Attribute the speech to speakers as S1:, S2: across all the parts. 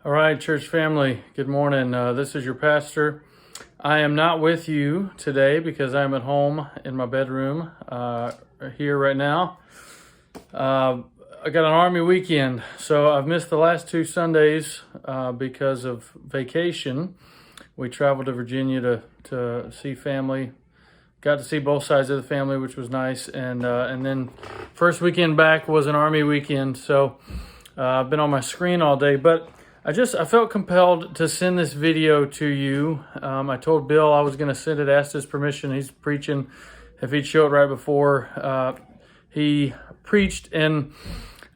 S1: All right, church family, good morning. This is your pastor. I am not with you today because I'm at home in my bedroom here right now. I got an Army weekend, so I've missed the last two Sundays because of vacation. We traveled to Virginia to see family. Got to see both sides of the family, which was nice. And then first weekend back was an Army weekend, so I've been on my screen all day. But I felt compelled to send this video to you. I told Bill I was going to send it, asked his permission. He's preaching, if he'd show it right before he preached. And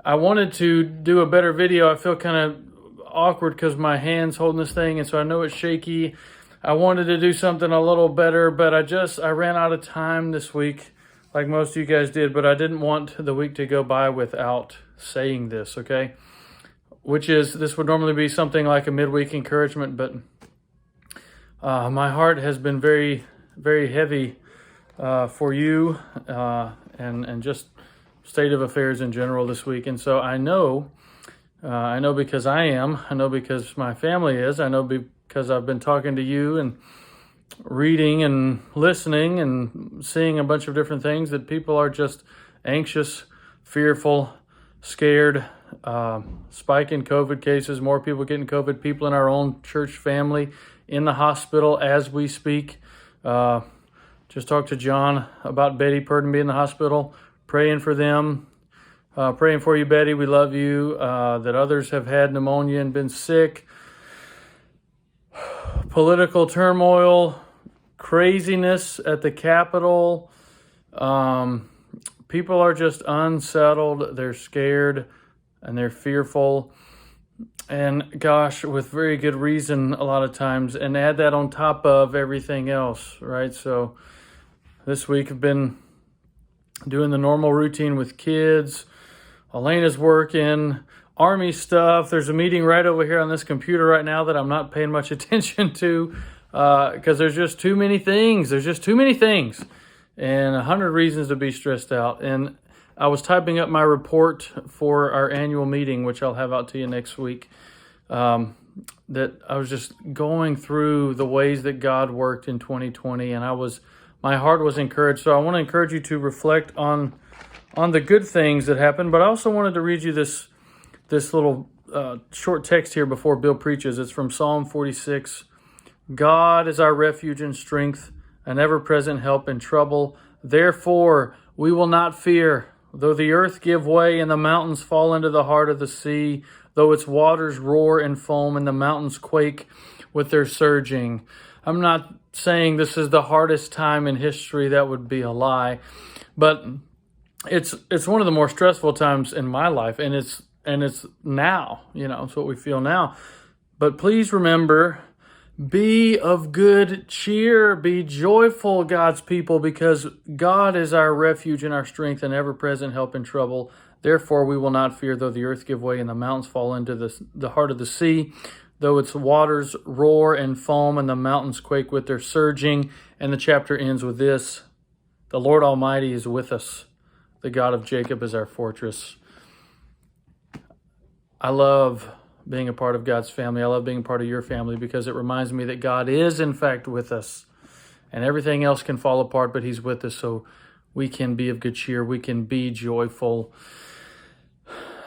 S1: I wanted to do a better video. I feel kind of awkward because my hand's holding this thing, and so I know it's shaky. I wanted to do something a little better, but I ran out of time this week, like most of you guys did, but I didn't want the week to go by without saying this, okay? This would normally be something like a midweek encouragement, but my heart has been very, very heavy for you and just state of affairs in general this week. And so I know because I know because my family is, I know because I've been talking to you and reading and listening and seeing a bunch of different things, that people are just anxious, fearful, scared. Spike in COVID cases, more people getting COVID, people in our own church family in the hospital as we speak. Just talked to John about Betty Purdon being in the hospital, praying for them, praying for you, Betty. We love you. That others have had pneumonia and been sick. Political turmoil, craziness at the Capitol. People are just unsettled. They're scared and they're fearful. And gosh, with very good reason a lot of times. And add that on top of everything else, right? So this week I've been doing the normal routine with kids. Elena's working. Army stuff. There's a meeting right over here on this computer right now that I'm not paying much attention to because there's just too many things. And 100 reasons to be stressed out. And I was typing up my report for our annual meeting, which I'll have out to you next week, that I was just going through the ways that God worked in 2020, and my heart was encouraged. So I want to encourage you to reflect on the good things that happened, but I also wanted to read you this little short text here before Bill preaches. It's from Psalm 46. God is our refuge and strength, an ever-present help in trouble. Therefore, we will not fear, though the earth give way and the mountains fall into the heart of the sea, though its waters roar and foam and the mountains quake with their surging. I'm not saying this is the hardest time in history. That would be a lie. But it's one of the more stressful times in my life, and it's now, it's what we feel now. But please remember, be of good cheer, be joyful, God's people, because God is our refuge and our strength and ever-present help in trouble. Therefore, we will not fear, though the earth give way and the mountains fall into the heart of the sea, though its waters roar and foam and the mountains quake with their surging. And the chapter ends with this: the Lord Almighty is with us. The God of Jacob is our fortress. I love being a part of God's family. I love being a part of your family because it reminds me that God is in fact with us, and everything else can fall apart, but He's with us, so we can be of good cheer. We can be joyful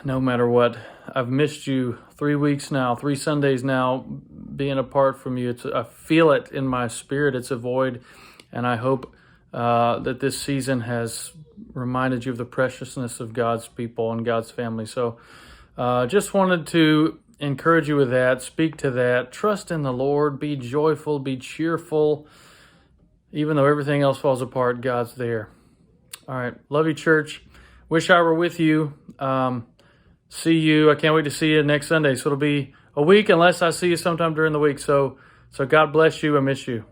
S1: no matter what. I've missed you 3 weeks now, 3 Sundays now, being apart from you. I feel it in my spirit. It's a void, and I hope that this season has reminded you of the preciousness of God's people and God's family. So just wanted to encourage you with that, speak to that, trust in the Lord, be joyful, be cheerful. Even though everything else falls apart, God's there. All right. Love you, church. Wish I were with you. See you. I can't wait to see you next Sunday. So it'll be a week unless I see you sometime during the week. So God bless you. I miss you.